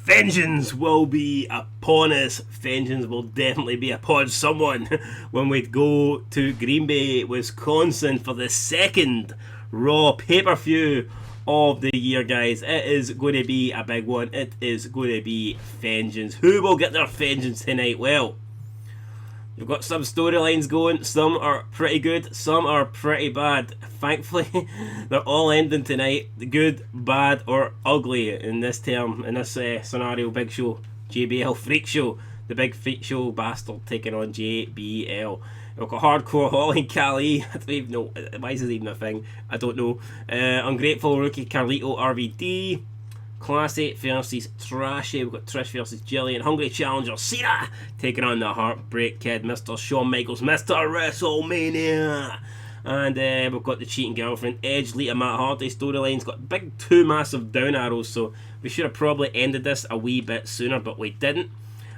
Vengeance will be upon us. Vengeance will definitely be upon someone when we go to Green Bay, Wisconsin for the second Raw pay-per-view of the year, guys. It is going to be a big one. It is going to be Vengeance. Who will get their vengeance tonight? Well, you've got some storylines going. Some are pretty good, some are pretty bad. Thankfully, they're all ending tonight. Good, bad, or ugly in this term, in this scenario. Big Show, JBL, Freak Show. The Big Freak Show bastard taking on JBL. We've got Hardcore Holly and Kali. I don't even know. Why is this even a thing? I don't know. Ungrateful Rookie Carlito RVD. Classy versus Trashy. We've got Trish versus Jillian. Hungry Challenger Cena taking on the Heartbreak Kid, Mr. Shawn Michaels, Mr. WrestleMania. And we've got the Cheating Girlfriend, Edge, Lita, Matt Hardy storylines. Got big two massive down arrows, so we should have probably ended this a wee bit sooner, but we didn't.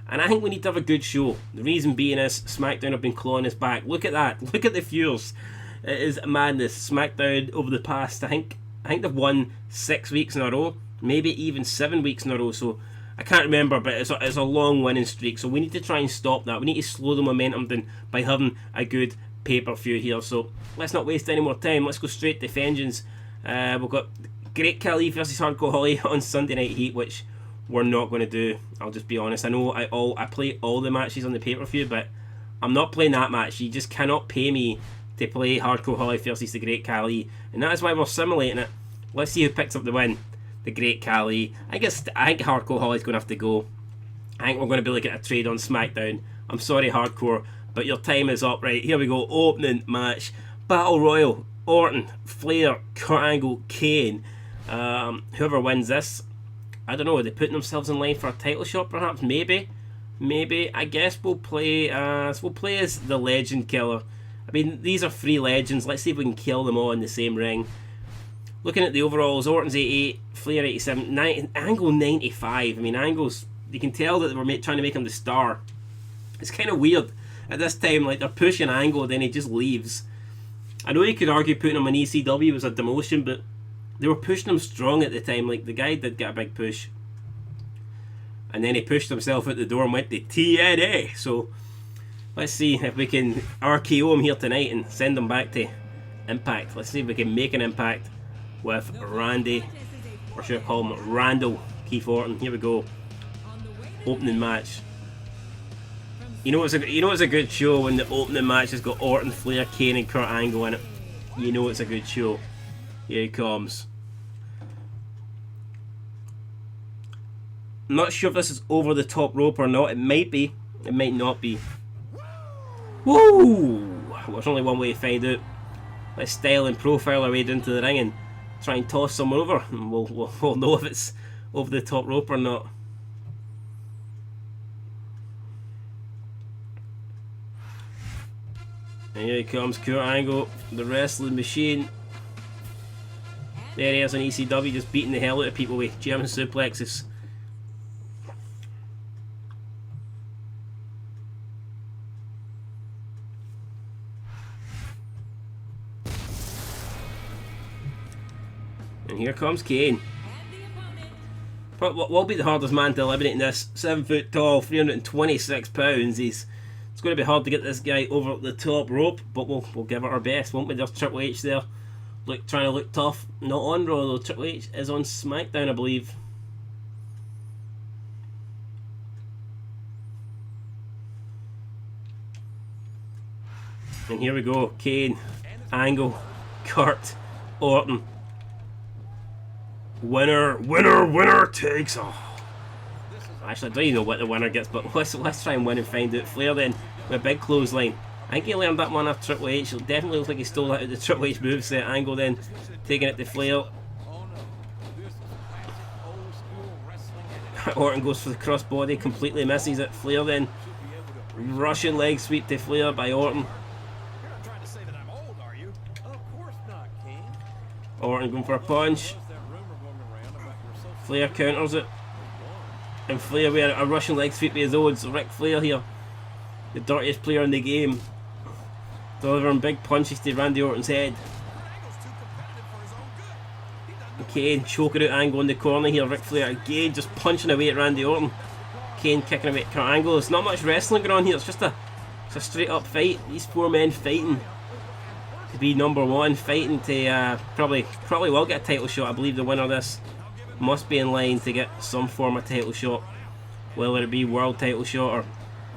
And I think we need to have a good show. The reason being is SmackDown have been clawing us back. Look at that. Look at the viewers. It is madness. SmackDown over the past, I think they've won 6 weeks in a row. Maybe even 7 weeks in a row. So I can't remember, but it's a long winning streak. So we need to try and stop that. We need to slow the momentum down by having a good pay-per-view here. So let's not waste any more time. Let's go straight to Vengeance. We've got Great Khali versus Hardcore Holly on Sunday Night Heat, which we're not going to do. I'll just be honest. I know I play all the matches on the pay-per-view, but I'm not playing that match. You just cannot pay me to play Hardcore Holly versus the Great Khali, and that is why we're simulating it. Let's see who picks up the win. The Great Khali. I think Hardcore Holly's going to have to go. I think we're going to be looking at a trade on SmackDown. I'm sorry, Hardcore, but your time is up. Right, here we go. Opening match. Battle Royal. Orton, Flair, Kurt Angle, Kane. Whoever wins this, I don't know, are they putting themselves in line for a title shot perhaps? Maybe. I guess we'll play as the Legend Killer. I mean, these are 3 legends. Let's see if we can kill them all in the same ring. Looking at the overalls, Orton's 88, Flair 87, Angle 95. I mean, Angle's, you can tell that they were trying to make him the star. It's kind of weird. At this time, like, they're pushing Angle, then he just leaves. I know you could argue putting him on ECW was a demotion, but they were pushing him strong at the time. Like, the guy did get a big push. And then he pushed himself out the door and went to TNA. So, let's see if we can RKO him here tonight and send him back to Impact. Let's see if we can make an impact with Randy. Or should I call him Randall Keith Orton. Here we go. Opening match. You know it's a good show when the opening match has got Orton, Flair, Kane and Kurt Angle in it. You know it's a good show. Here he comes. I'm not sure if this is over the top rope or not. It might be. It might not be. Woo! Well, there's only one way to find out. Let's style and profile our way down to the ring and try and toss someone over. And we'll know if it's over the top rope or not. And here he comes, Kurt Angle, the wrestling machine. There he is on ECW, just beating the hell out of people with German suplexes. And here comes Kane. What will be the hardest man to eliminate in this? 7 foot tall, 326 pounds. It's going to be hard to get this guy over the top rope, but we'll give it our best, won't we? There's Triple H there. Trying to look tough. Not on Raw though. Triple H is on SmackDown, I believe. And here we go. Kane, Angle, Kurt, Orton. Winner takes all. Actually, I don't even know what the winner gets, but let's try and win and find out. Flair then with a big clothesline. I think he learned that one off Triple H. It definitely looks like he stole that out of the Triple H moveset. Angle then taking it to Flair. Orton goes for the crossbody, completely misses it. Flair then Russian leg sweep to Flair by Orton. Orton going for a punch. Flair counters it. And Flair with a Russian leg sweep with his own. So Ric Flair here, the dirtiest player in the game, delivering big punches to Randy Orton's head. And Kane choking out Angle in the corner here. Ric Flair again just punching away at Randy Orton. Kane kicking away at Kurt Angle. There's not much wrestling going on here. It's just a straight up fight. These 4 men fighting to be number 1, fighting to probably will get a title shot. I believe the winner of this must be in line to get some form of title shot, whether it be world title shot or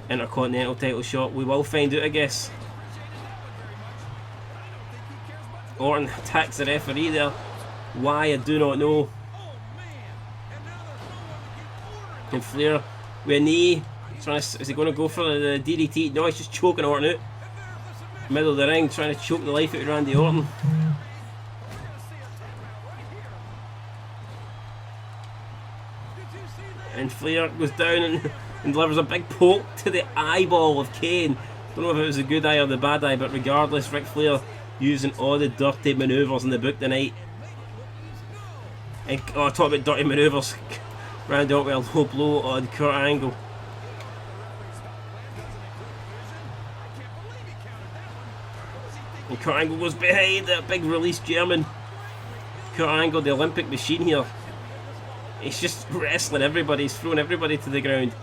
intercontinental title shot. We will find out, I guess. Orton attacks the referee there. Why, I do not know. And Flair with a knee. Is he going to go for the DDT? No, he's just choking Orton out. Middle of the ring, trying to choke the life out of Randy Orton. And Flair goes down and delivers a big poke to the eyeball of Kane. Don't know if it was the good eye or the bad eye, but regardless, Ric Flair using all the dirty manoeuvres in the book tonight. And talk about dirty manoeuvres. Randy Orton with a low blow on Kurt Angle. And Kurt Angle goes behind that big release German. Kurt Angle, the Olympic machine here. He's just wrestling everybody. He's throwing everybody to the ground.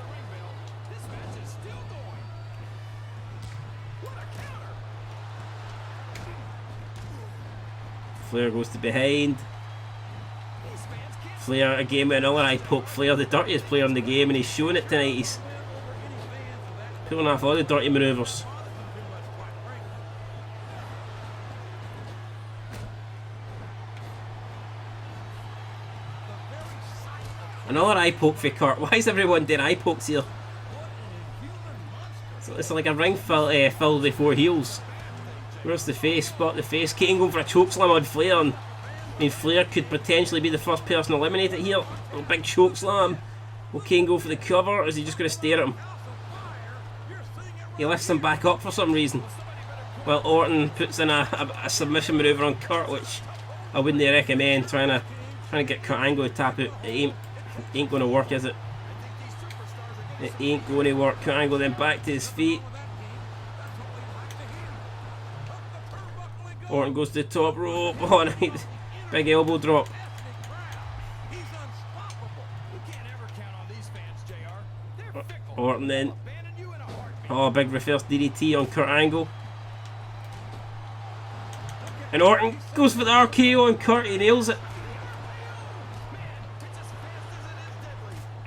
Flair goes to behind. Flair again with another eye poke. Flair, the dirtiest player in the game, and he's showing it tonight. He's pulling off all the dirty manoeuvres. Another eye poke for Kurt. Why is everyone doing eye pokes here? So it's like a ring filled with 4 heels. Where's the face? Spot the face. Kane going for a chokeslam on Flair. And, I mean, Flair could potentially be the first person eliminated here. A big chokeslam. Will Kane go for the cover, or is he just going to stare at him? He lifts him back up for some reason. Well, Orton puts in a submission maneuver on Kurt, which I wouldn't recommend. Trying to get Kurt Angle to tap out. It ain't going to work, is it? It ain't going to work. Kurt Angle then back to his feet. Orton goes to the top rope. Oh, nice. Big elbow drop. Orton then. Oh, big reverse DDT on Kurt Angle. And Orton goes for the RKO on Kurt. He nails it.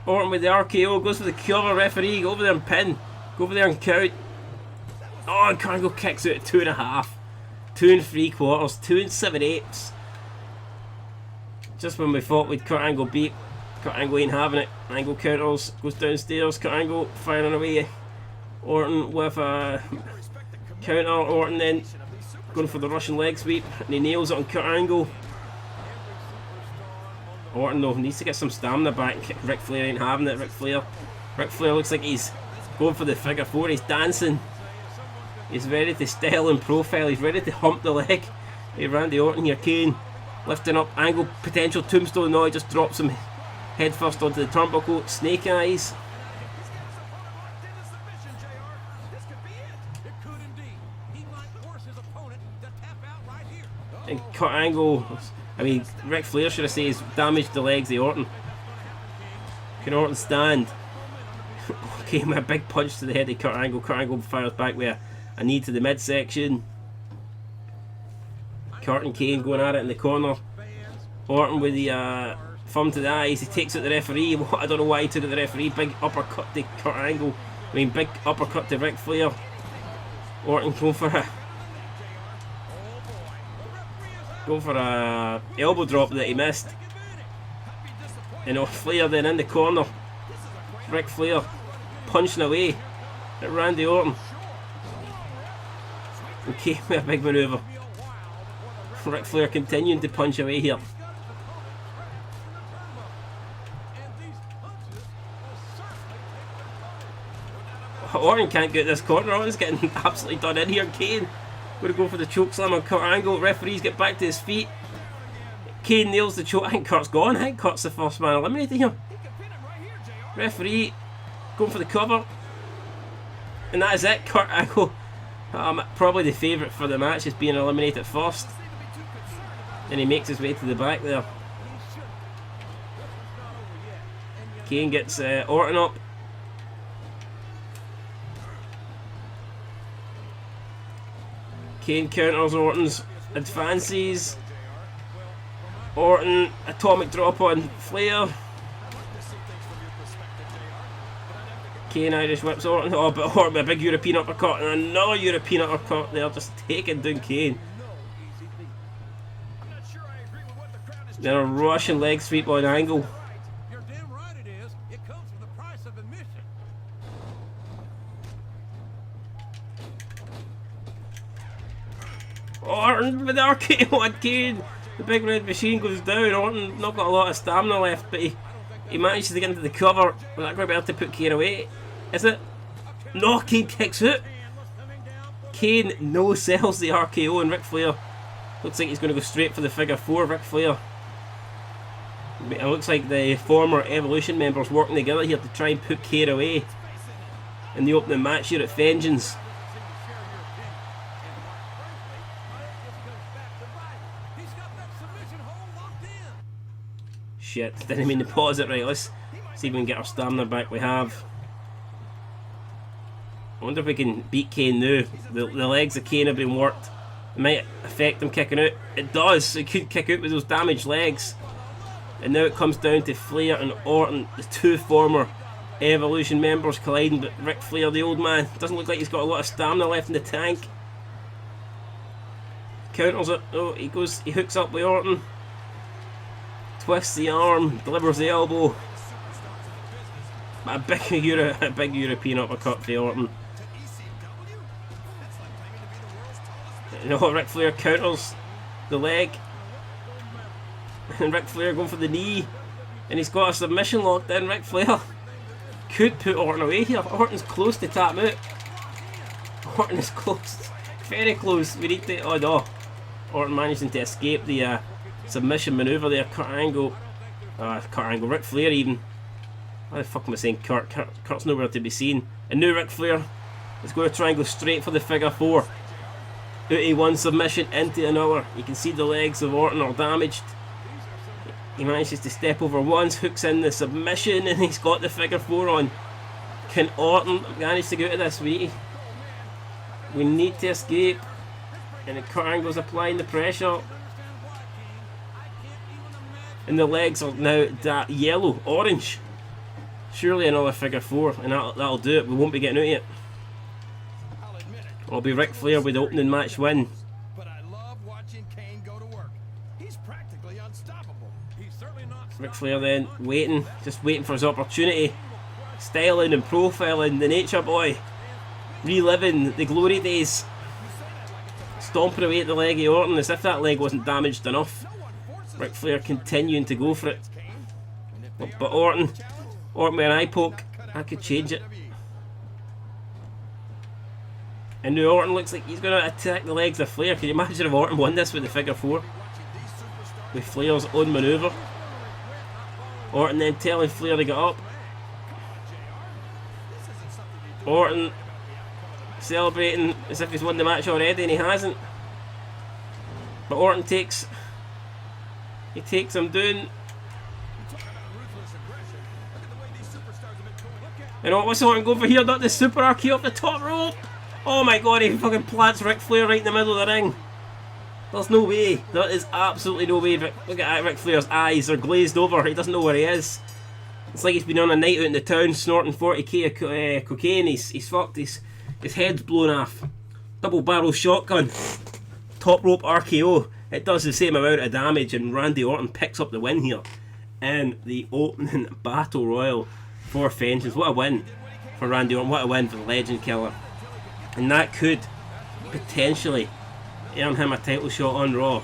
Orton with the RKO goes for the cover. Referee, go over there and pin. Go over there and count. Oh, and Kurt Angle kicks out at 2.5. 2 3/4. 2 7/8. Just when we thought we'd Kurt Angle beat, Kurt Angle ain't having it. Angle counters, goes downstairs. Kurt Angle firing away. Orton with a counter. Orton then going for the Russian leg sweep, and he nails it on Kurt Angle. Orton though needs to get some stamina back. Ric Flair ain't having it. Ric Flair looks like he's going for the figure 4. He's dancing. He's ready to style and profile. He's ready to hump the leg. Hey, Randy Orton here. Kane lifting up. Angle potential tombstone. No, he just drops him head first onto the turnbuckle. Snake eyes. And Kurt Angle, I mean, Ric Flair should have said he's damaged the legs of Orton. Can Orton stand? Okay, a big punch to the head of Kurt Angle. Kurt Angle fires back with a knee to the midsection. Kurt and Kane going at it in the corner. Orton with the thumb to the eyes. He takes out the referee. I don't know why he took out the referee. Big uppercut to Kurt Angle. I mean, big uppercut to Ric Flair. Orton going for a elbow drop that he missed. And Flair then in the corner. Ric Flair punching away at Randy Orton. And Kane with a big manoeuvre. Ric Flair continuing to punch away here. Orton can't get this corner. Orton's getting absolutely done in here. Kane going to go for the chokeslam on Kurt Angle. Referees get back to his feet. Kane nails the choke. I think Kurt's gone. I think Kurt's the first man eliminated here. Referee going for the cover. And that is it. Kurt Angle, probably the favourite for the match, is being eliminated first. And he makes his way to the back there. Kane gets Orton up. Kane counters Orton's advances. Orton, atomic drop on Flair. Kane Irish whips Orton. Oh, but Orton with a big European uppercut and another European uppercut there, just taking down Kane. Then a Russian leg sweep on Angle. You're damn right it is. It comes with the price of admission. Orton with the RKO on Kane. The big red machine goes down. Orton not got a lot of stamina left, but he manages to get into the cover. Will that going to be able to put Kane away? Is it? No, Kane kicks out. Kane no sells the RKO and Ric Flair. Looks like he's going to go straight for the figure 4, Ric Flair. It looks like the former Evolution members working together here to try and put Kane away in the opening match here at Vengeance. Shit, didn't mean to pause it. Right, let's see if we can get our stamina back. We have. I wonder if we can beat Kane now. The legs of Kane have been worked. It might affect him kicking out. It does. It could kick out with those damaged legs. And now it comes down to Flair and Orton, the two former Evolution members colliding. But Ric Flair, the old man, doesn't look like he's got a lot of stamina left in the tank. Counters it. Oh, he hooks up with Orton. Twists the arm, delivers the elbow. A big European uppercut for Orton. No, Ric Flair counters the leg. And Ric Flair going for the knee. And he's got a submission locked in. Ric Flair could put Orton away here. Orton's close to tap out. Orton is close. Very close. We need to... Oh no. Orton managing to escape the submission maneuver there. Kurt Angle. Ric Flair even. Why the fuck am I saying Kurt? Kurt's nowhere to be seen. And now Ric Flair is going to try and go straight for the figure 4. Out of one submission into another. You can see the legs of Orton are damaged. He manages to step over once, hooks in the submission, and he's got the figure 4 on. Can Orton manage to get out of this? We need to escape. And the Kurt Angle's applying the pressure. And the legs are now that yellow, orange. Surely another figure 4, and that'll do it. We won't be getting out yet. It'll be Ric Flair with the opening match win. But I love watching Kane go to work. He's practically unstoppable. He's certainly not. Ric Flair then just waiting for his opportunity. Styling and profiling the Nature Boy. Reliving the glory days. Stomping away at the leg of Orton as if that leg wasn't damaged enough. Ric Flair continuing to go for it. But Orton with an eye poke, I could change it. And now Orton looks like he's going to attack the legs of Flair. Can you imagine if Orton won this with the figure 4? With Flair's own manoeuvre. Orton then telling Flair to get up. Orton celebrating as if he's won the match already, and he hasn't. But Orton takes him down. And what's Orton going for here? Not the super RKO off the top rope. Oh my god, he fucking plants Ric Flair right in the middle of the ring. There's no way. There is absolutely no way. Look at that, Ric Flair's eyes. They're glazed over. He doesn't know where he is. It's like he's been on a night out in the town snorting 40k of cocaine. He's fucked. His head's blown off. Double barrel shotgun. Top rope RKO. It does the same amount of damage, and Randy Orton picks up the win here in the opening battle royal for Vengeance. What a win for Randy Orton. What a win for the Legend Killer. And that could potentially earn him a title shot on Raw.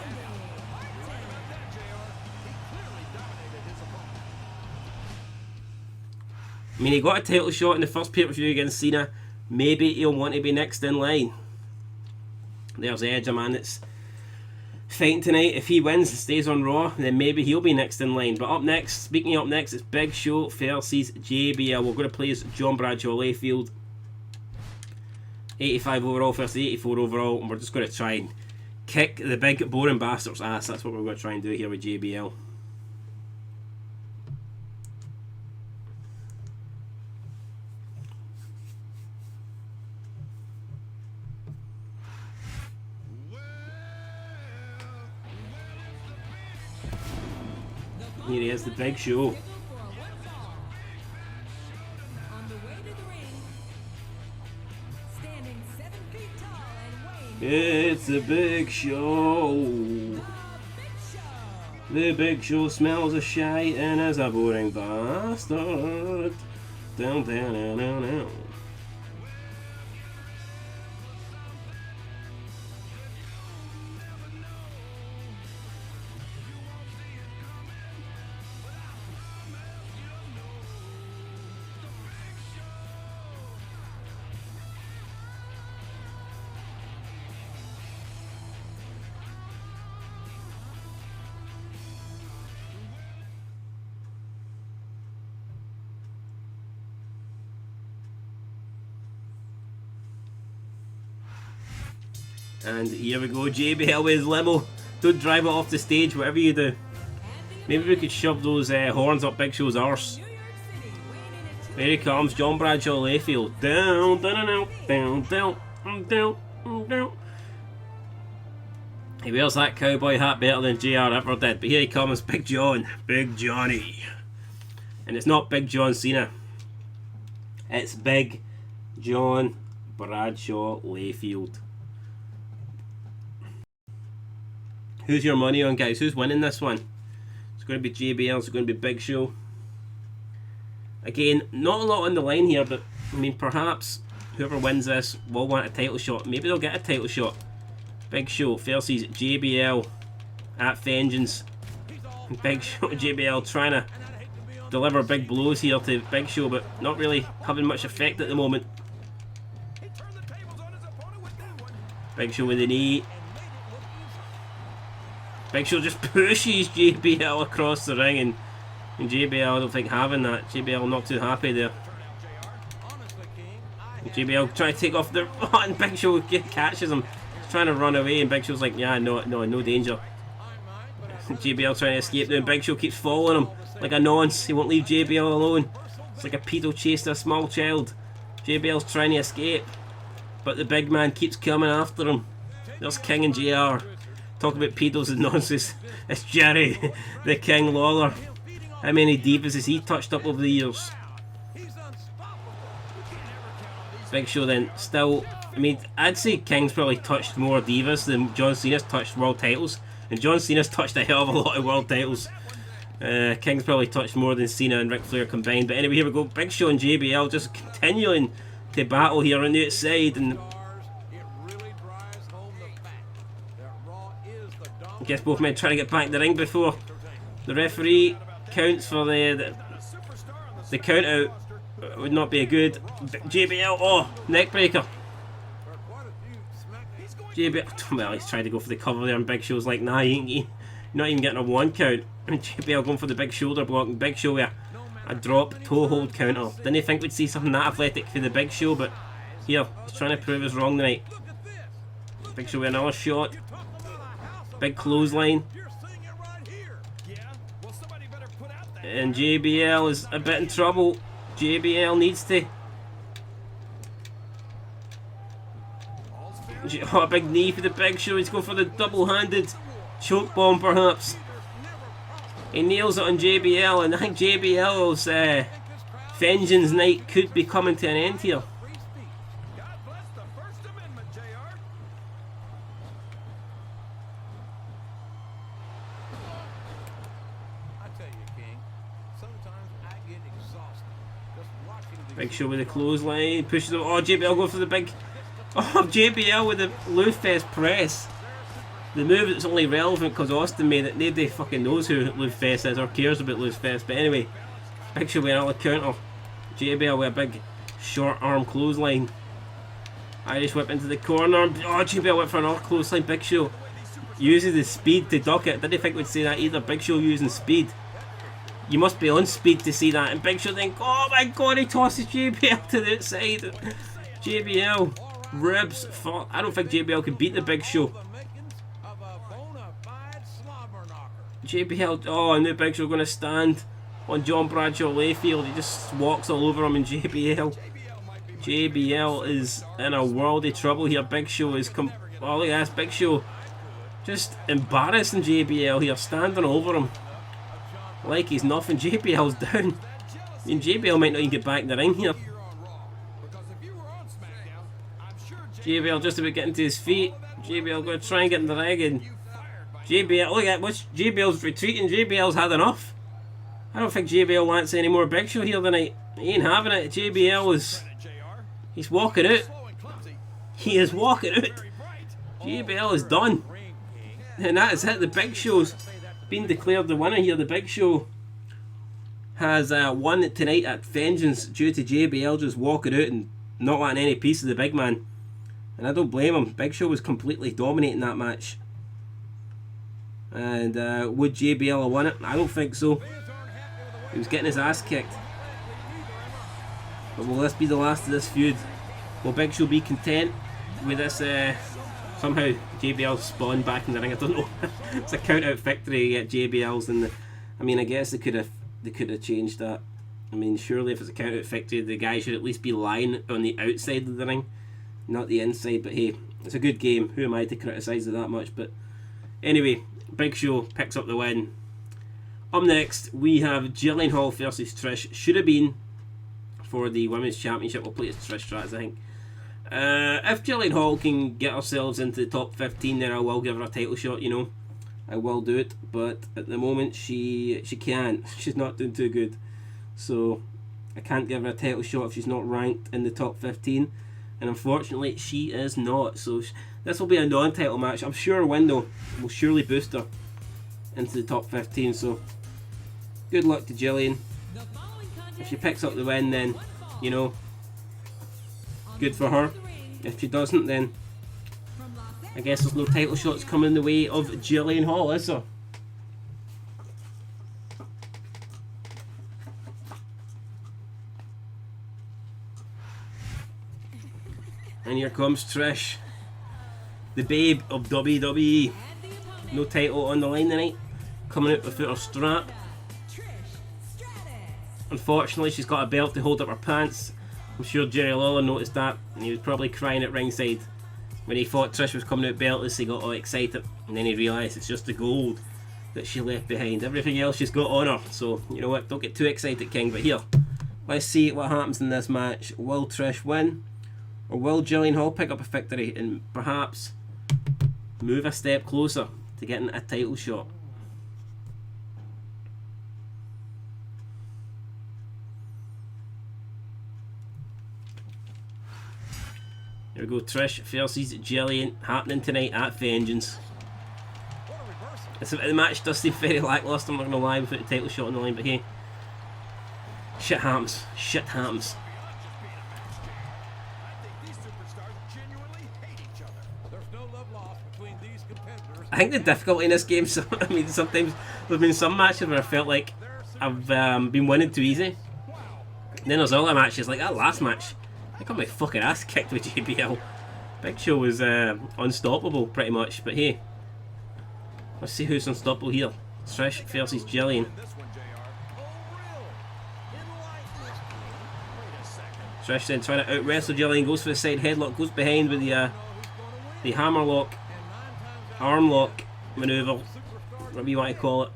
I mean, he got a title shot in the first pay-per-view against Cena. Maybe he'll want to be next in line. There's Edge, a man that's fighting tonight. If he wins and stays on Raw, then maybe he'll be next in line. But up next, speaking of up next, it's Big Show versus JBL. We're going to play as John Bradshaw Layfield. 85 overall versus 84 overall, and we're just going to try and kick the big boring bastard's ass. That's what we're going to try and do here with JBL. Here he is, the Big Show. It's the Big Show. The Big Show smells of shite and is a boring bastard. Down, down, down, down, down. And here we go, JBL with his limo. Don't drive it off the stage, whatever you do. Maybe we could shove those horns up Big Show's arse. There he comes, John Bradshaw Layfield. Down, down, down, down, down, down, down. He wears that cowboy hat better than JR ever did. But here he comes, Big John. Big Johnny. And it's not Big John Cena. It's Big John Bradshaw Layfield. Who's your money on, guys? Who's winning this one? It's going to be JBL, it's going to be Big Show. Again, not a lot on the line here, but I mean, perhaps whoever wins this will want a title shot. Maybe they'll get a title shot. Big Show versus JBL at Vengeance. Big Show, JBL trying to deliver big blows here to Big Show, but not really having much effect at the moment. Big Show with the knee. Big Show just pushes JBL across the ring, and JBL I don't think having that. JBL not too happy there. And JBL trying to take off the and Big Show catches him. He's trying to run away, and Big Show's like, yeah, no danger. JBL trying to escape there, and Big Show keeps following him like a nonce. He won't leave JBL alone. It's like a pedo chased a small child. JBL's trying to escape, but the big man keeps coming after him. There's King and JR. Talk about pedos and nonsense. It's Jerry, the King Lawler. How many divas has he touched up over the years? Big Show then still, I mean, I'd say King's probably touched more divas than John Cena's touched world titles. And John Cena's touched a hell of a lot of world titles. King's probably touched more than Cena and Ric Flair combined. But anyway, here we go. Big Show and JBL just continuing to battle here on the outside. And I guess both men trying to get back in the ring before the referee counts for the count out. It would not be a good JBL. Oh, neck breaker. JBL, well, he's trying to go for the cover there, and Big Show's like, nah, you're not even getting a one count. And JBL going for the big shoulder block, and Big Show with a drop toe hold counter. Didn't think we'd see something that athletic for the Big Show, but here, he's trying to prove us wrong tonight. Big Show with another shot. Big clothesline. And JBL is a bit in trouble. JBL needs to. Oh, a big knee for the Big Show. He's going for the double-handed choke bomb, perhaps. He nails it on JBL, and I think JBL's Vengeance night could be coming to an end here. Big Show with the clothesline, pushes him. Oh, JBL going for the big. Oh, JBL with the Lufest press. The move that's only relevant because Austin made it. Nobody fucking knows who Lufest is or cares about Lufest. But anyway, Big Show with another counter. JBL with a big short arm clothesline. Irish whip into the corner. Oh, JBL went for another clothesline. Big Show uses the speed to duck it. Didn't think we'd say that either. Big Show using speed. You must be on speed to see that. And Big Show think, oh my god, he tosses JBL to the outside. JBL ribs. I don't think JBL can beat the Big Show. JBL, oh, and the Big Show going to stand on John Bradshaw Layfield. He just walks all over him, and JBL is in a world of trouble here. Big Show is oh, look at this. Big Show just embarrassing JBL here, standing over him. like he's nothing. JBL's down. I mean, JBL might not even get back in the ring here. JBL just about getting to his feet. JBL going to try and get in the ring, and JBL, look at what's JBL's retreating. JBL's had enough. I don't think JBL wants any more Big Show here tonight. He ain't having it. JBL is, he's walking out. He is walking out. JBL is done. And that is it. The Big Show's been declared the winner here. The Big Show has won tonight at Vengeance due to JBL just walking out and not wanting any piece of the big man. And I don't blame him. Big Show was completely dominating that match. And would JBL have won it? I don't think so. He was getting his ass kicked. But will this be the last of this feud? Will Big Show be content with this? Somehow JBL spawned back in the ring. I don't know. It's a count out victory at JBL's, and I mean, I guess they could have changed that. I mean, surely if it's a count out victory, the guy should at least be lying on the outside of the ring, not the inside. But hey, it's a good game. Who am I to criticise it that much? But anyway, Big Show picks up the win. Up next, we have Jillian Hall versus Trish. Should have been for the Women's Championship. We'll play as Trish Stratus, I think. If Jillian Hall can get ourselves into the top 15, then I will give her a title shot, you know. I will do it, but at the moment she can't. She's not doing too good. So I can't give her a title shot if she's not ranked in the top 15. And unfortunately, she is not. So this will be a non-title match. I'm sure a win, though, will surely boost her into the top 15. So good luck to Jillian. If she picks up the win, then, you know, good for her. If she doesn't, then I guess there's no title shots coming in the way of Jillian Hall, is there? And here comes Trish, the babe of WWE. No title on the line tonight. Coming out without her strap. Unfortunately, she's got a belt to hold up her pants. I'm sure Jerry Lawler noticed that, and he was probably crying at ringside when he thought Trish was coming out beltless. He got all excited, and then he realised it's just the gold that she left behind. Everything else she's got on her. So you know what? Don't get too excited, King. But here, let's see what happens in this match. Will Trish win, or will Jillian Hall pick up a victory and perhaps move a step closer to getting a title shot? Here we go, Trish versus Jillian, happening tonight at Vengeance. The match does seem very lacklustre, I'm not going to lie, without the title shot on the line, but hey, shit happens. Shit happens. I think the difficulty in this game, I mean, sometimes there's been some matches where I felt like I've been winning too easy. And then there's other matches, like that last match. I got my fucking ass kicked with JBL. Big Show was unstoppable, pretty much. But hey, let's see who's unstoppable here. Trish versus Jillian. Trish then trying to out-wrestle Jillian, goes for the side headlock, goes behind with the hammerlock, arm lock manoeuvre, whatever you want to call it.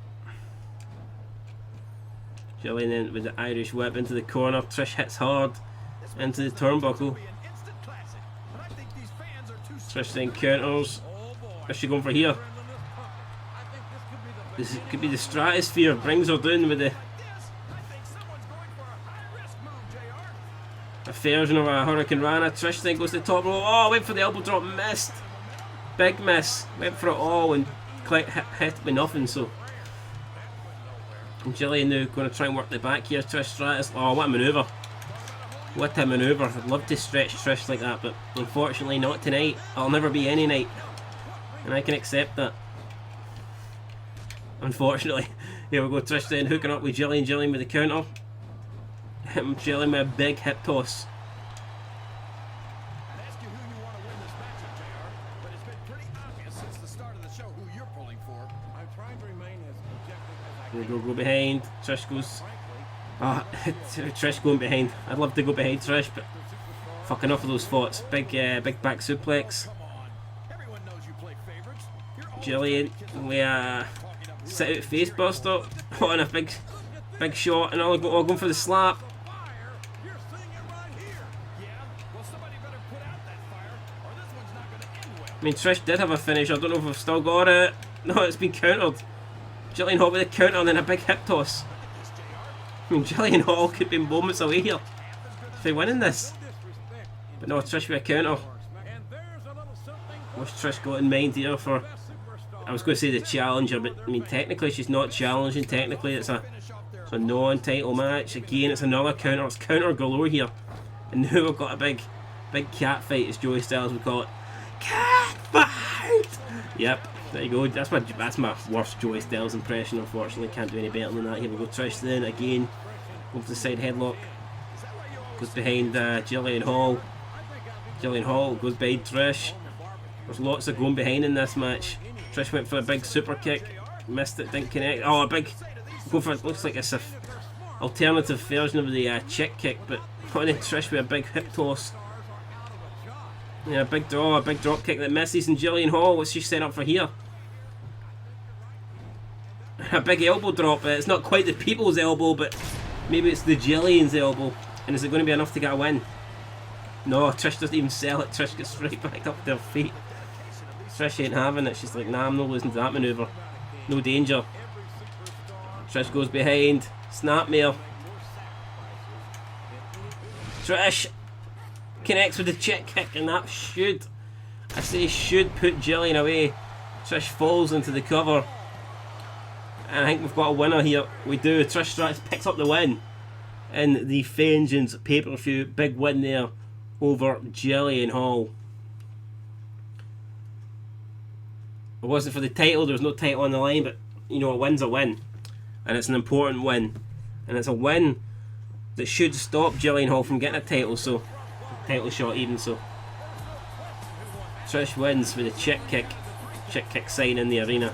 Jillian then with the Irish whip into the corner. Trish hits hard into the turnbuckle. Trish then counters. What's she going for here? This could be the Stratosphere. Brings her down with a version of a Hurricane Rana. Trish then goes to the top rope. Oh, went for the elbow drop. Missed. Big miss. Went for it all and hit with nothing. So and Jillian now going to try and work the back here. Trish Stratus. Oh, what a manoeuvre. What a manoeuvre. I'd love to stretch Trish like that, but unfortunately not tonight. I'll never be any night. And I can accept that. Unfortunately. Here we go, Trish then hooking up with Jillian. Jillian with the counter. Jillian with a big hip toss. Go behind. Trish goes. Trish going behind. I'd love to go behind Trish, but fuck enough of those thoughts. Big back suplex. Jillian with a sit out face buster. Oh, and a big shot, and all going for the slap. You're seeing it right here. Yeah. Well, somebody better put out that fire, or this one's not going to end well. I mean, Trish did have a finish. I don't know if we've still got it. No, it's been countered. Jillian Hall with a counter and then a big hip toss. I mean, Jillian Hall could be moments away here for winning this. But no, Trish with a counter. What's Trish got in mind here for... I was going to say the challenger, but I mean, technically she's not challenging. Technically it's a non-title match. Again, it's another counter. It's counter galore here. And now we've got a big cat fight, as Joey Styles would call it. Cat fight! Yep, there you go. That's my worst Joey Styles impression, unfortunately. Can't do any better than that. Here we go, Trish then, again. Over the side headlock. Goes behind Jillian Hall. Jillian Hall goes behind Trish. There's lots of going behind in this match. Trish went for a big super kick. Missed it, didn't connect. Oh, a big... Go for it. Looks like it's a alternative version of the chick kick, but oh, then Trish with a big hip toss. Yeah, a big drop kick that misses, and Jillian Hall, what's she set up for here? A big elbow drop. It's not quite the people's elbow, but maybe it's the Jillian's elbow. And is it going to be enough to get a win? No, Trish doesn't even sell it. Trish gets right back up to her feet. Trish ain't having it. She's like, nah, I'm not losing to that manoeuvre. No danger. Trish goes behind. Snapmare. Trish connects with the chick kick, and that should, I say should, put Jillian away. Trish falls into the cover. And I think we've got a winner here. We do. Trish Stratus picks up the win in the Vengeance pay-per-view. Big win there over Jillian Hall. It wasn't for the title, there was no title on the line, but you know, a win's a win. And it's an important win. And it's a win that should stop Jillian Hall from getting a title, so title shot even. So Trish wins with a chick kick sign in the arena.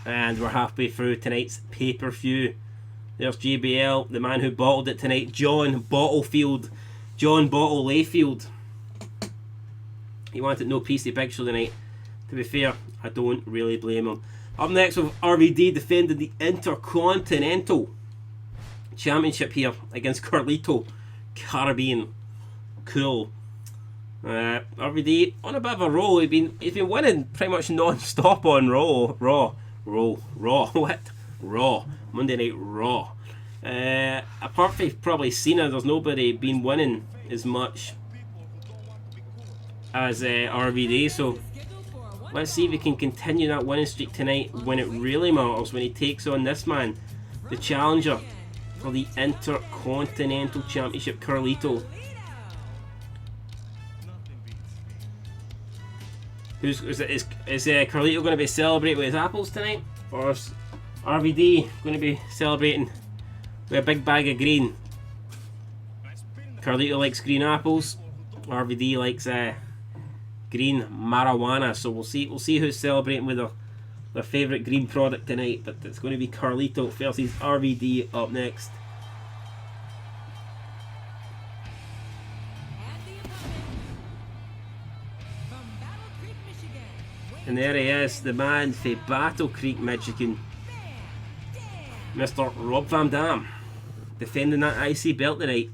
And we're halfway through tonight's pay-per-view. There's JBL, the man who bottled it tonight, John Bottle Layfield. He wanted no piece of the Big Show tonight. To be fair, I don't really blame him. Up next, with RVD defending the Intercontinental Championship here against Carlito Caribbean. Cool. RVD on a bit of a roll. He's been winning pretty much non-stop on Raw. What? Raw. Monday Night Raw. Apart from probably Cena, there's nobody been winning as much as RVD. So let's see if he can continue that winning streak tonight when it really matters, when he takes on this man, the challenger for the Intercontinental Championship, Carlito. Is Carlito going to be celebrating with his apples tonight? Or is RVD going to be celebrating with a big bag of green? Carlito likes green apples. RVD likes green marijuana. So we'll see who's celebrating with their favourite green product tonight. But it's going to be Carlito versus RVD up next. And there he is, the man for Battle Creek, Michigan, Mr. Rob Van Dam, defending that IC belt tonight.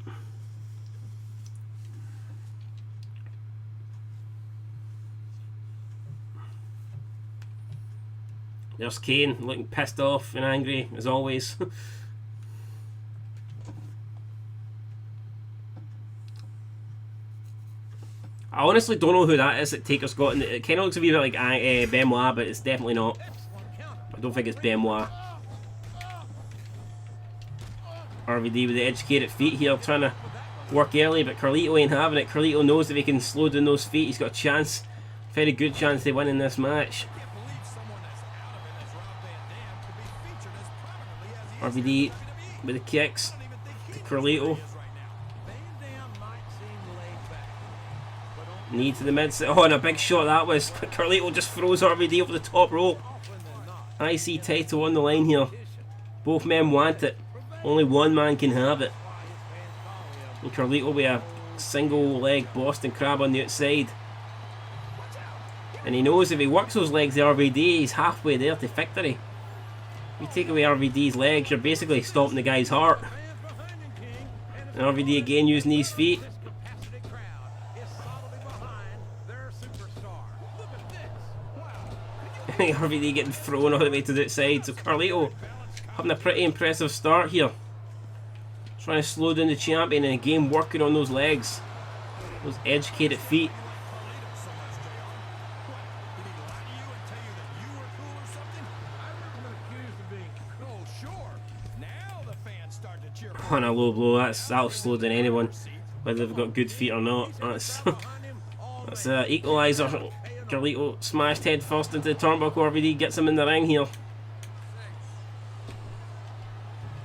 There's Kane, looking pissed off and angry, as always. I honestly don't know who that is that Taker's got. It kind of looks a bit like Benoit, but it's definitely not. I don't think it's Benoit. RVD with the educated feet here, trying to work early, but Carlito ain't having it. Carlito knows if he can slow down those feet, he's got a chance, very good chance to win in this match. RVD with the kicks to Carlito. Knee to the mid. Oh, and a big shot that was. Carlito just throws RVD over the top rope. IC title on the line here. Both men want it. Only one man can have it. And Carlito with a single leg Boston Crab on the outside. And he knows if he works those legs, the RVD, he's halfway there to victory. If you take away RVD's legs, you're basically stopping the guy's heart. And RVD again using these feet. RVD getting thrown all the way to the outside. So Carlito having a pretty impressive start here. Trying to slow down the champion and again working on those legs. Those educated feet. On a low blow, that'll slow down anyone, whether they've got good feet or not. That's equaliser. Carlito smashed head first into the turnbuckle. RVD gets him in the ring here.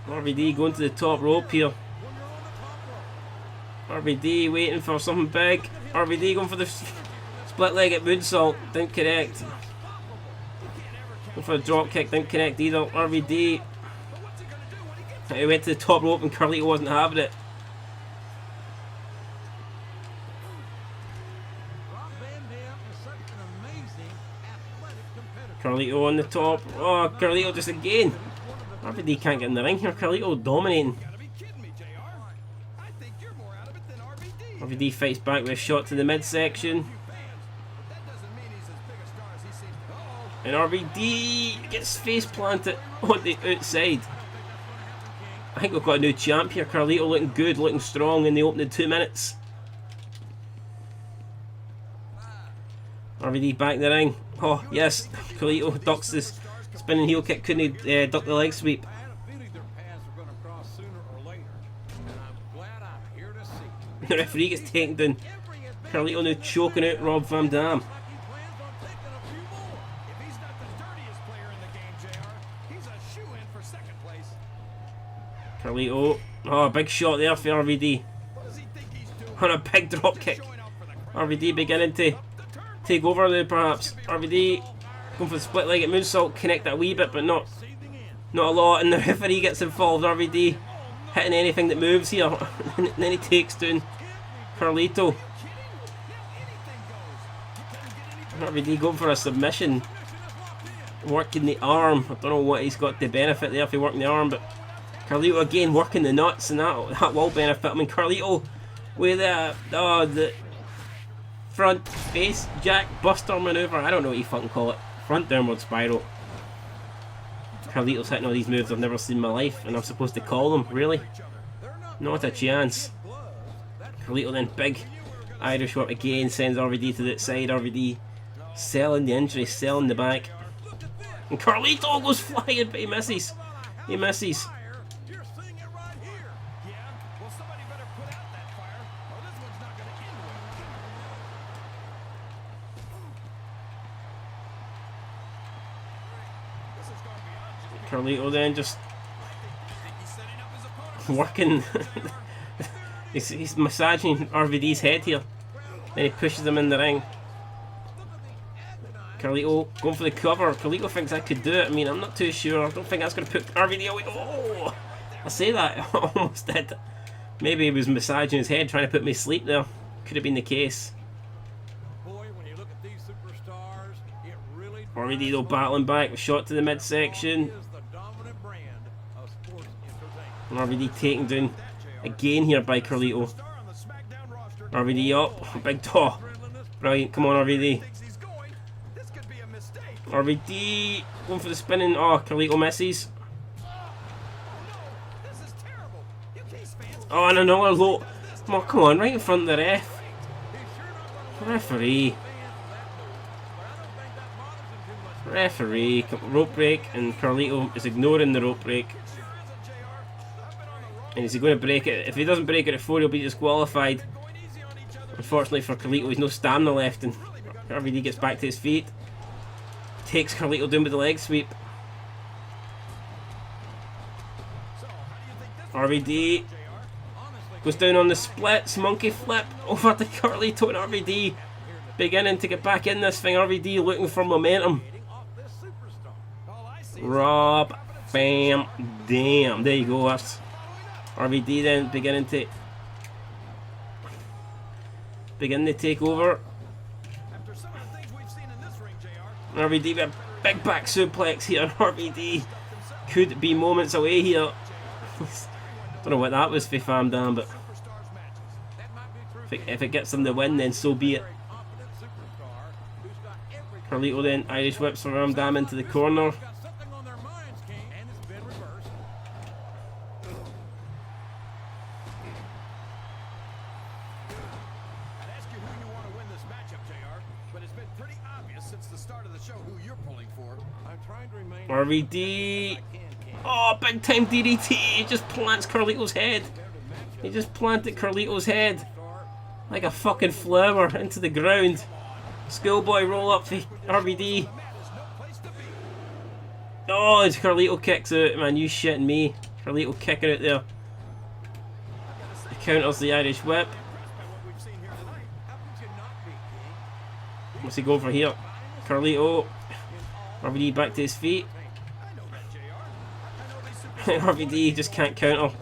RVD going to the top rope here. RVD waiting for something big. RVD going for the split-legged moonsault. Didn't connect. Going for a drop kick. Didn't connect either. RVD. He went to the top rope and Carlito wasn't having it. Carlito on the top. Oh, Carlito just again. RVD can't get in the ring here. Carlito dominating. RVD fights back with a shot to the midsection. And RVD gets face planted on the outside. I think we've got a new champ here. Carlito looking good, looking strong in the opening 2 minutes. RVD back in the ring. Oh, yes. Carlito ducks this spinning heel kick. Couldn't duck the leg sweep. The referee gets taken down. Carlito now choking out Rob Van Dam. Carlito. Oh, big shot there for RVD. On a big drop kick. RVD beginning to take over there perhaps. RVD going for the split-legged moonsault. Connect that a wee bit but not a lot. And the referee gets involved. RVD hitting anything that moves here. And then he takes down Carlito. RVD going for a submission. Working the arm. I don't know what he's got to benefit there if he working the arm, but Carlito again working the nuts, and that will benefit him. And Carlito with the front face jack buster maneuver. I don't know what you fucking call it. Front downward spiral. Carlito's hitting all these moves I've never seen in my life, and I'm supposed to call them. Really? Not a chance. Carlito then big Irish whip again, sends RVD to the side. RVD selling the injury, selling the back. And Carlito goes flying, but he misses. He misses. Carlito then just working. he's massaging RVD's head here. Then he pushes him in the ring. Carlito going for the cover. Carlito thinks I could do it. I mean, I'm not too sure. I don't think that's going to put RVD away. Oh! I say that. I almost did. Maybe he was massaging his head, trying to put me to sleep there. Could have been the case. RVD though battling back. A shot to the midsection. And RVD taken down again here by Carlito. RVD up. Big toe. Brilliant. Come on, RVD. RVD going for the spinning. Oh, Carlito misses. Oh, and another low. Oh, come on, right in front of the ref. Referee. Rope break, and Carlito is ignoring the rope break. And is he going to break it? If he doesn't break it at 4, he'll be disqualified. Unfortunately for Carlito, he's no stamina left, and RVD gets back to his feet. Takes Carlito down with the leg sweep. RVD goes down on the splits, monkey flip over to Carlito, and RVD beginning to get back in this thing. RVD looking for momentum. Rob, bam, damn. There you go. That's RVD then beginning to take over. RVD with a big back suplex here. RVD could be moments away here. Don't know what that was for Fam Dam, but if it gets them the win, then so be it. Carlito then Irish whips Fam Dam into the corner. RVD. Oh, big time DDT. He just plants Carlito's head. He just planted Carlito's head like a fucking flower into the ground. Schoolboy roll up for RVD. Oh, and Carlito kicks out. Man, you shitting me. Carlito kicking out there. He counters the Irish whip. What's he go for here? Carlito. RVD back to his feet. RVD just can't counter.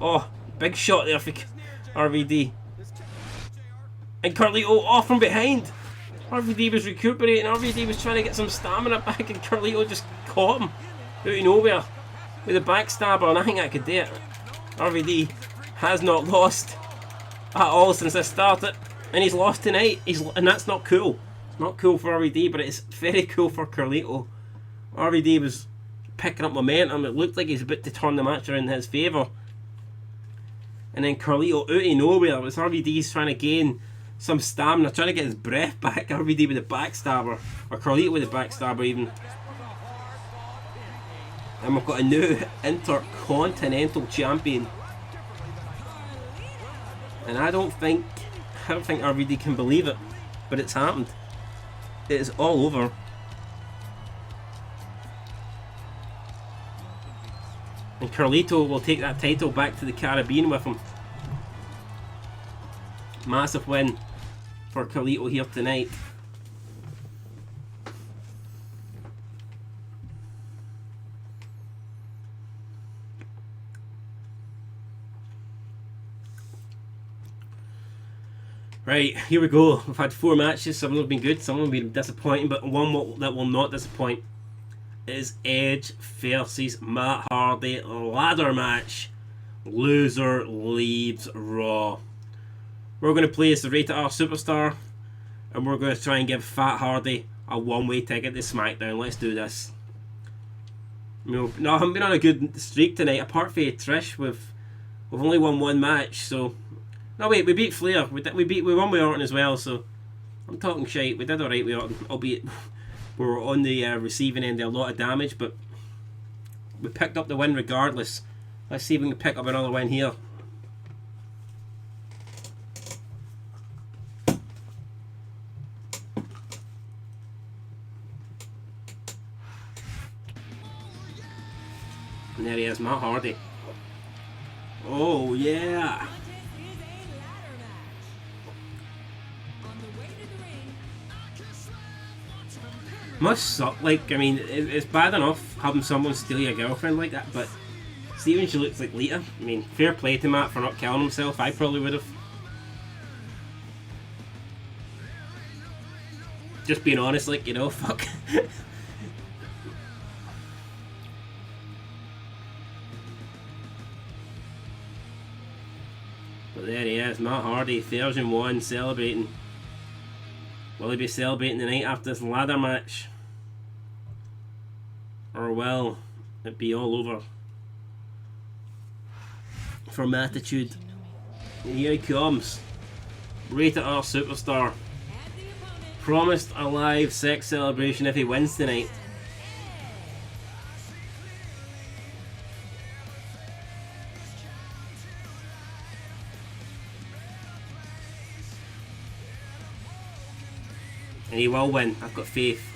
Oh, big shot there for RVD. And Carlito off from behind. RVD was recuperating. RVD was trying to get some stamina back, and Carlito just caught him out of nowhere with a backstabber, and I think I could do it. RVD has not lost at all since this started, and he's lost tonight. And that's not cool. Not cool for RVD, but it's very cool for Carlito. RVD was picking up momentum. It looked like he's about to turn the match around in his favour. And then Carlito out of nowhere was RVD's trying to gain some stamina, trying to get his breath back. RVD with a backstabber, or Carlito with a backstabber even. And we've got a new Intercontinental Champion. And I don't think RVD can believe it, but it's happened. It is all over. And Carlito will take that title back to the Caribbean with him. Massive win for Carlito here tonight. Right, here we go. We've had 4 matches. Some of them have been good, some of them have been disappointing, but one that will not disappoint is Edge versus Matt Hardy ladder match. Loser leaves Raw. We're going to play as the Rated R Superstar, and we're going to try and give Fat Hardy a one-way ticket to SmackDown. Let's do this. No, I haven't been on a good streak tonight. Apart from Trish, we've only won 1 match, so... No wait, we beat Flair. We won with Orton as well, so I'm talking shite. We did alright with Orton, albeit we were on the receiving end of a lot of damage, but we picked up the win regardless. Let's see if we can pick up another win here. And there he is, Matt Hardy. Oh yeah! Must suck. Like, I mean, it's bad enough having someone steal your girlfriend like that, but see when she looks like Lita? I mean, fair play to Matt for not killing himself. I probably would have. Just being honest, like, you know, fuck. But there he is, Matt Hardy, version 1, celebrating. Will he be celebrating the night after this ladder match? Or will it be all over for Mattitude? And here he comes. Rated R Superstar. Promised a live sex celebration if he wins tonight. And he will win. I've got faith.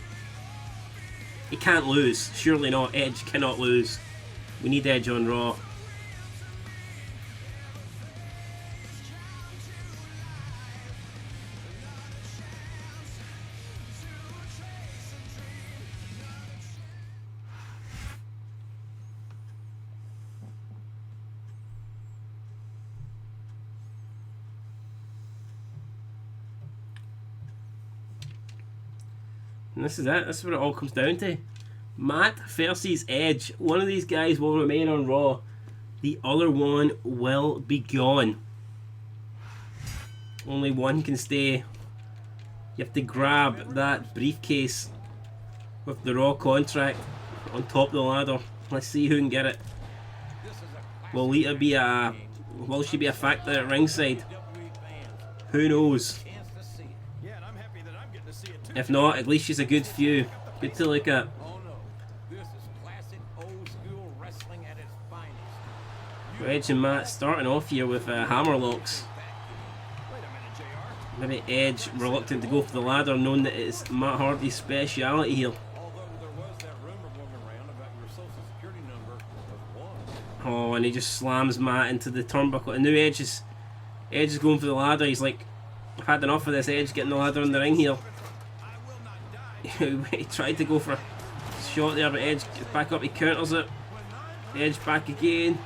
He can't lose. Surely not. Edge cannot lose. We need Edge on Raw. And this is it. This is what it all comes down to. Matt versus Edge. One of these guys will remain on Raw. The other one will be gone. Only one can stay. You have to grab that briefcase with the Raw contract on top of the ladder. Let's see who can get it. Will Lita be a... Will she be a factor at ringside? Who knows? If not, at least she's a good few. Good to look at. Edge and Matt starting off here with hammer locks. Maybe Edge reluctant to go for the ladder, knowing that it's Matt Hardy's speciality here. Oh, and he just slams Matt into the turnbuckle. And now Edge is going for the ladder. He's like, I've had enough of this. Edge getting the ladder in the ring here. He tried to go for a shot there, but Edge gets back up. He counters it. Edge back again.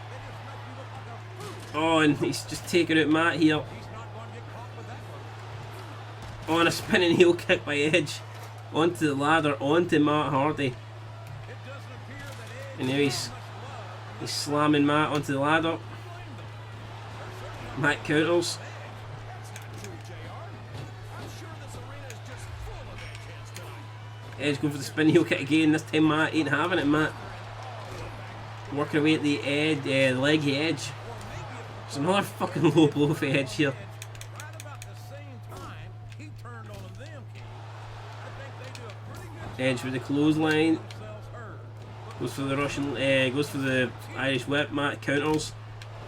Oh, and he's just taking out Matt here. Oh, and a spinning heel kick by Edge onto the ladder, onto Matt Hardy. And now he's slamming Matt onto the ladder. Matt counters. Edge going for the spinning heel kick again. This time Matt ain't having it. Matt working away at the leg of Edge. There's another fucking low blow for Edge here. Edge with the clothesline. Goes for the Russian, goes for the Irish whip. Matt counters.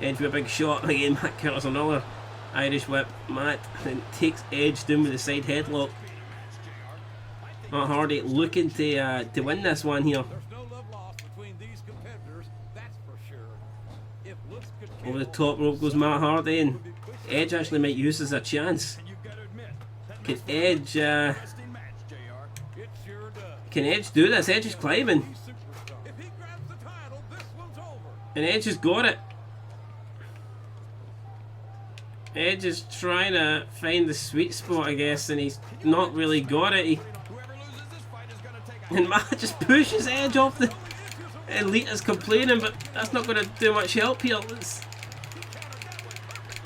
Edge with a big shot again. Matt counters another Irish whip. Matt then takes Edge down with the side headlock. Matt Hardy looking to win this one here. Over the top rope goes Matt Hardy, and Edge actually might use this as a chance. Can Edge do this? Edge is climbing. And Edge has got it. Edge is trying to find the sweet spot, I guess, and he's not really got it. And Matt just pushes Edge off the... And Lita's complaining, but that's not going to do much help here.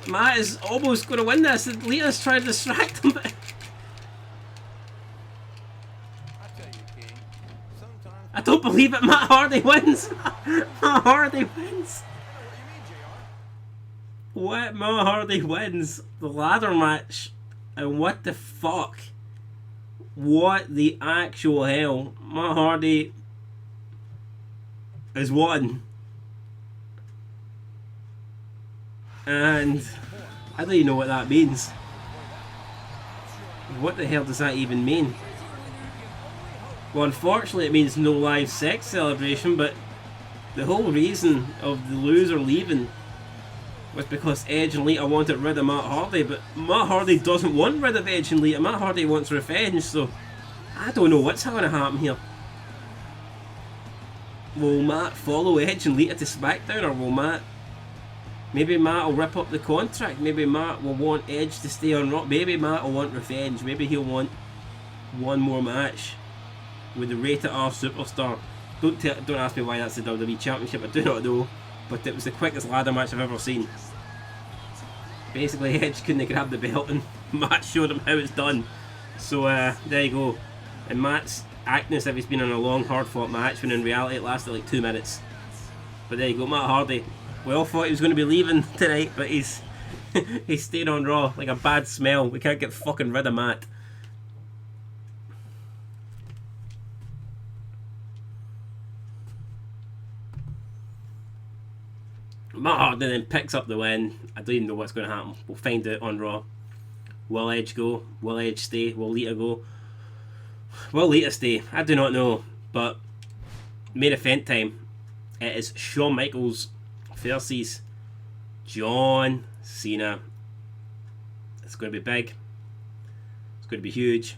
Matt is almost going to win this. Lita's trying to distract him, but... I don't believe it. Matt Hardy wins. Matt Hardy wins. What? Matt Hardy wins the ladder match. And what the fuck? What the actual hell? Matt Hardy has won. And I don't even know what that means. What the hell does that even mean? Well, unfortunately it means no live sex celebration, but the whole reason of the loser leaving was because Edge and Lita wanted rid of Matt Hardy, but Matt Hardy doesn't want rid of Edge and Lita. Matt Hardy wants revenge, so I don't know what's going to happen here. Will Matt follow Edge and Lita to SmackDown, or will Matt... Maybe Matt will rip up the contract. Maybe Matt will want Edge to stay on Raw. Maybe Matt will want revenge. Maybe he'll want one more match with the rated R superstar. Don't ask me why that's the WWE Championship. I do not know, but it was the quickest ladder match I've ever seen. Basically, Edge couldn't grab the belt, and Matt showed him how it's done. So there you go. And Matt's acting as if he's been in a long, hard-fought match, when in reality it lasted like 2 minutes. But there you go, Matt Hardy. We all thought he was going to be leaving tonight, but he's stayed on Raw like a bad smell. We can't get fucking rid of Matt. Matt Hardy then picks up the win. I don't even know what's going to happen. We'll find out on Raw. Will Edge go? Will Edge stay? Will Lita go? Will Lita stay? I do not know. But main event time. It is Shawn Michaels versus John Cena. It's going to be big. It's going to be huge.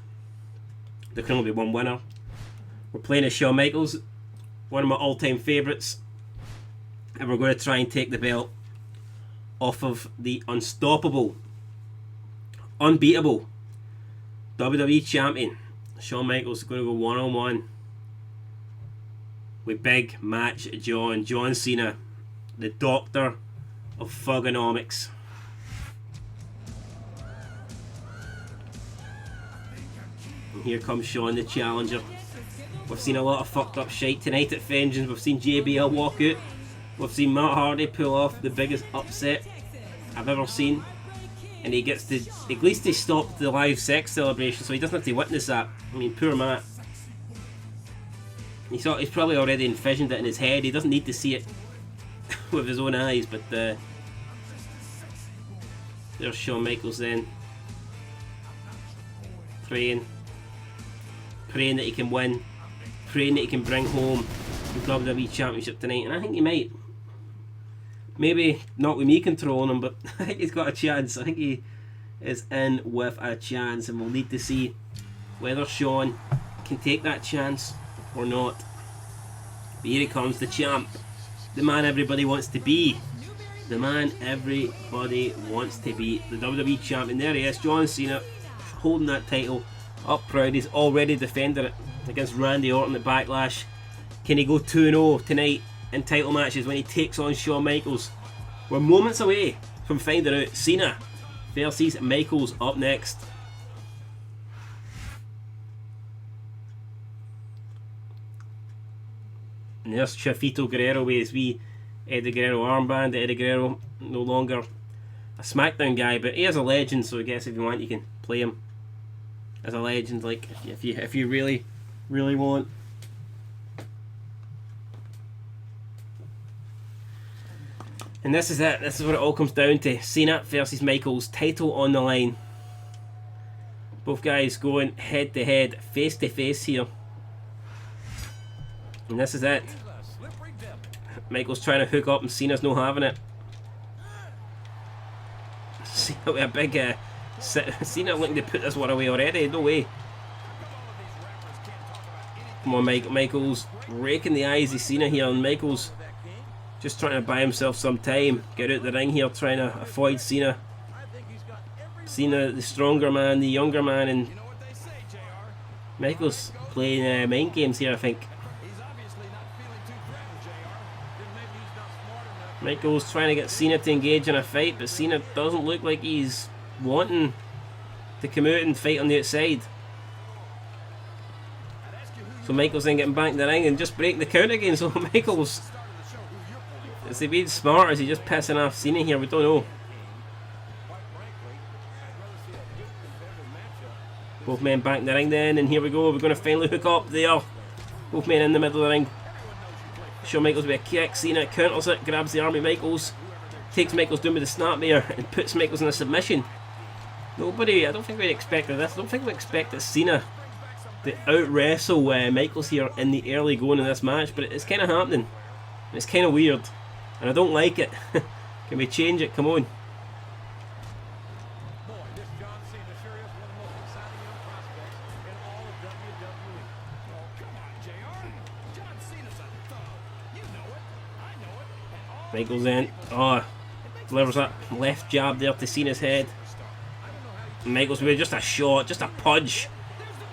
There can only be one winner. We're playing as Shawn Michaels, one of my all-time favourites. And we're going to try and take the belt off of the unstoppable, unbeatable WWE Champion, Shawn Michaels is going to go one-on-one with Big Match John Cena, the Doctor of Thugonomics. And here comes Shawn, the challenger. We've seen a lot of fucked up shite tonight at Vengeance. We've seen JBL walk out. We've seen Matt Hardy pull off the biggest upset I've ever seen. And he gets to, at least he stopped the live sex celebration, so he doesn't have to witness that. I mean, poor Matt. He's probably already envisioned it in his head. He doesn't need to see it with his own eyes, but there's Shawn Michaels then. Praying that he can win. Praying that he can bring home the WWE Championship tonight. And I think he might. Maybe not with me controlling him, but I think he's got a chance. I think he is in with a chance, and we'll need to see whether Shawn can take that chance or not. But here he comes, the champ, the man everybody wants to be, the man everybody wants to be, the WWE champ. And there he is, John Cena, holding that title up proud. He's already defended it against Randy Orton at Backlash. Can he go 2-0 tonight in title matches when he takes on Shawn Michaels? We're moments away from finding out. Cena versus Michaels up next. And there's Chafito Guerrero with his wee Eddie Guerrero armband. Eddie Guerrero no longer a SmackDown guy, but he is a legend, so I guess if you want you can play him as a legend, like if you really want. And this is it. This is what it all comes down to. Cena versus Michaels, title on the line. Both guys going head to head, face to face here. And this is it. Michaels trying to hook up and Cena's no having it. Cena with a big Cena looking to put this one away already. No way. Come on, Michaels raking the eyes of Cena here, and Michaels just trying to buy himself some time. Get out the ring here, trying to avoid Cena. Cena, the stronger man, the younger man, and Michaels playing mind games here, I think. Michaels trying to get Cena to engage in a fight, but Cena doesn't look like he's wanting to come out and fight on the outside. So Michaels then getting back in the ring and just breaking the count again. So Michaels, is he being smart or is he just pissing off Cena here? We don't know. Both men back in the ring then, and here we go. We're going to finally hook up there. Both men in the middle of the ring. Shawn Michaels with a kick. Cena counters it, grabs the arm of Michaels, takes Michaels down with the snapmare and puts Michaels in a submission. Nobody, I don't think we expected this. I don't think we expected Cena to out-wrestle Michaels here in the early going of this match, but it's kind of happening. It's kind of weird, and I don't like it. Can we change it? Come on. Michaels in. Oh, delivers that left jab there to Cena's head. Michaels with just a shot, just a punch.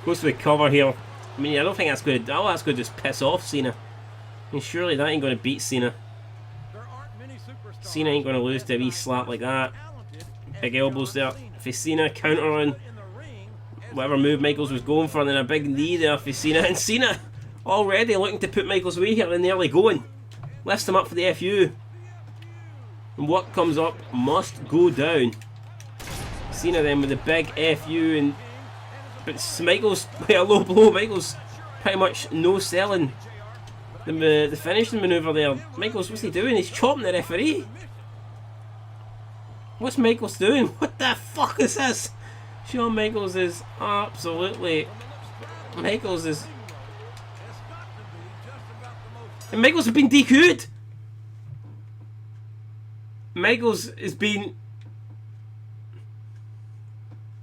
Goes to the cover here. I mean, I don't think that's going to. Oh, that's going to just piss off Cena. I mean, surely that ain't going to beat Cena. Cena ain't going to lose to a wee slap like that. Big elbows there for Cena, countering whatever move Michaels was going for, and then a big knee there for Cena. And Cena already looking to put Michaels away here in the early going. Lifts him up for the FU. And what comes up must go down. Cena then with the big FU, and but Michaels with a low blow. Michaels pretty much no selling the finishing manoeuvre there. Michaels, what's he doing? He's chopping the referee. What's Michaels doing? What the fuck is this? Shawn Michaels is absolutely. Michaels is. And Michaels has been DQ'd. Michaels has been.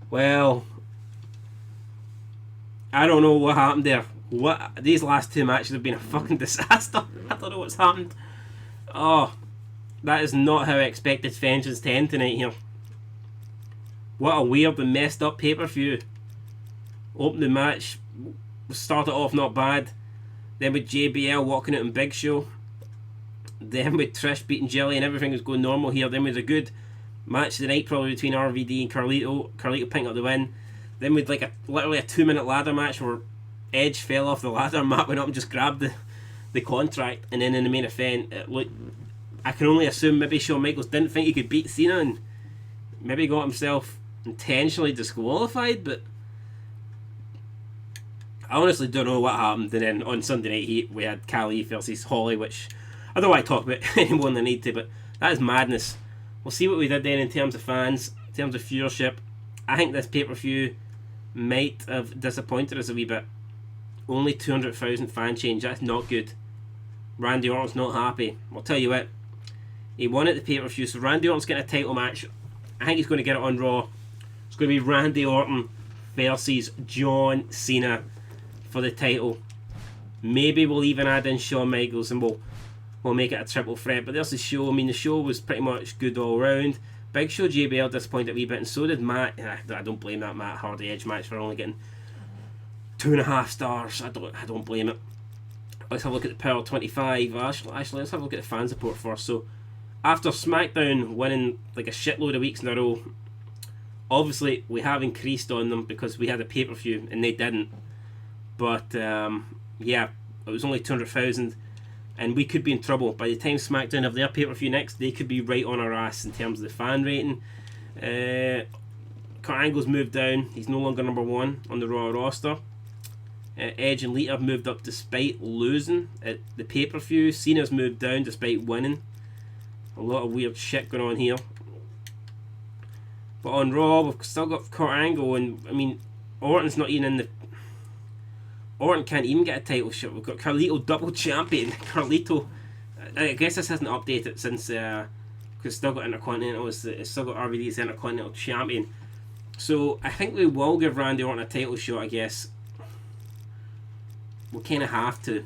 Well, I don't know what happened there. These last two matches have been a fucking disaster. I don't know what's happened. Oh, that is not how I expected Vengeance to end tonight here. What a weird and messed up pay-per-view. Opening match, started off not bad. Then with JBL walking out in Big Show. Then with Trish beating Jelly and everything was going normal here. Then with a good match of the night probably between RVD and Carlito. Carlito picking up the win. Then with like literally a 2-minute ladder match where Edge fell off the ladder, Matt went up and just grabbed the contract, and then in the main event, I can only assume maybe Shawn Michaels didn't think he could beat Cena and maybe got himself intentionally disqualified, but I honestly don't know what happened. And then on Sunday night we had Khali versus Holly, which I don't want to talk about any more than I need to, but that is madness. We'll see what we did then in terms of fans, in terms of viewership. I think this pay-per-view might have disappointed us a wee bit. Only 200,000 fan change, that's not good. Randy Orton's not happy. I'll tell you what, he won at the pay-per-view, so Randy Orton's getting a title match. I think he's going to get it on Raw. It's going to be Randy Orton versus John Cena for the title. Maybe we'll even add in Shawn Michaels and we'll make it a triple threat. But there's the show. I mean, the show was pretty much good all round. Big Show JBL disappointed a wee bit, and so did Matt. I don't blame that Matt Hardy Edge match for only getting 2.5 stars. I don't blame it. Let's have a look at the Power 25. Actually, let's have a look at the fan support first. So, after SmackDown winning like a shitload of weeks in a row, obviously we have increased on them because we had a pay-per-view and they didn't. But yeah, it was only 200,000, and we could be in trouble. By the time SmackDown have their pay-per-view next, they could be right on our ass in terms of the fan rating. Kurt Angle's moved down. He's no longer number 1 on the Raw roster. Edge and Lita have moved up despite losing at the pay-per-view. Cena's moved down despite winning. A lot of weird shit going on here. But on Raw, we've still got Kurt Angle, and I mean, Orton's not even in the... Orton can't even get a title shot. We've got Carlito double champion. Carlito, I guess this hasn't updated since because still got Intercontinental. It's still got RVD as Intercontinental champion. So I think we will give Randy Orton a title shot. I guess we kind of have to.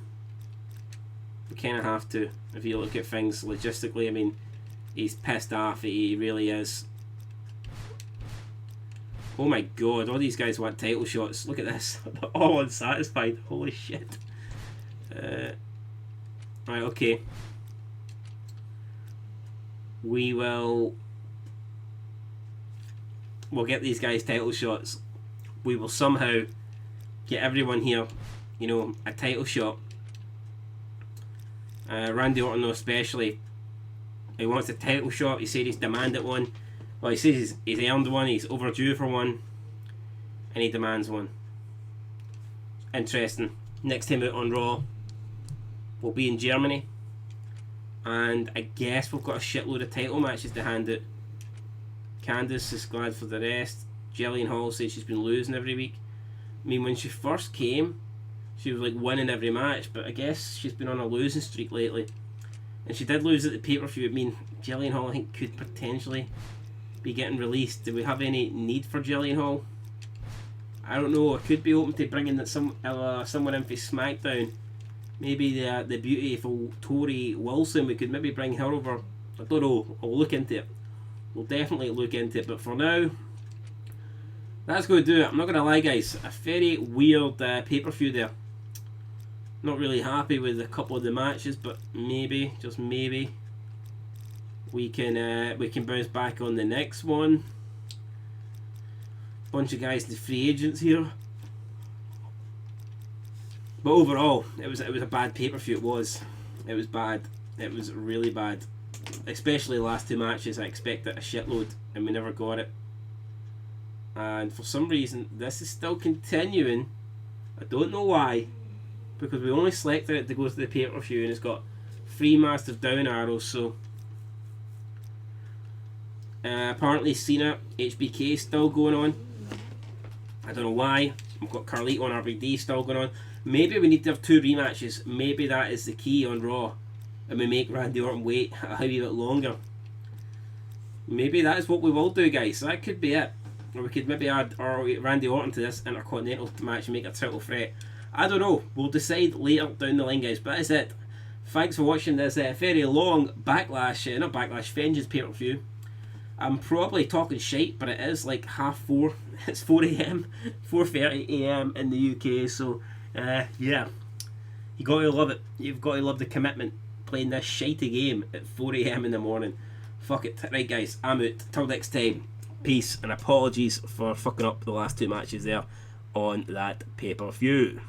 We kind of have to. If you look at things logistically, I mean, he's pissed off. He really is. Oh my god, all these guys want title shots. Look at this. They're all unsatisfied. Holy shit. Right, okay. We'll get these guys title shots. We will somehow get everyone here, you know, a title shot. Randy Orton, though, especially. He wants a title shot. He said he's demanded one. Well, he says he's earned one, he's overdue for one, and he demands one. Interesting. Next time out on Raw, we'll be in Germany, and I guess we've got a shitload of title matches to hand out. Candice is glad for the rest. Jillian Hall says she's been losing every week. I mean, when she first came, she was like winning every match, but I guess she's been on a losing streak lately. And she did lose at the pay-per-view. I mean, Jillian Hall, I think, could potentially be getting released. Do we have any need for Jillian Hall? I don't know. I could be open to bringing someone in for SmackDown. Maybe the beautiful Tori Wilson. We could maybe bring her over. I don't know. I'll look into it. We'll definitely look into it. But for now, that's going to do it. I'm not going to lie, guys. A very weird pay-per-view there. Not really happy with a couple of the matches, but maybe, just maybe, we can bounce back on the next one. Bunch of guys in the free agents here, but overall, it was a bad pay-per-view. It was bad. It was really bad, especially the last 2 matches. I expected a shitload, and we never got it. And for some reason, this is still continuing. I don't know why, because we only selected it to go to the pay-per-view, and it's got 3 massive down arrows. So. Apparently Cena HBK is still going on. I don't know why. We've got Carlito and RVD still going on. Maybe we need to have 2 rematches. Maybe that is the key on Raw, and we make Randy Orton wait a wee bit longer. Maybe that is what we will do, guys. So that could be it. Or we could maybe add Randy Orton to this Intercontinental match and make a triple threat. I don't know. We'll decide later down the line, guys. But that's it. Thanks for watching this very long Vengeance pay-per-view. I'm probably talking shite, but it is like 4:30. It's 4 a.m., 4:30 a.m. in the UK. So, yeah, you got to love it. You've got to love the commitment playing this shitey game at 4 a.m. in the morning. Fuck it. Right, guys, I'm out. Till next time. Peace, and apologies for fucking up the last two matches there on that pay-per-view.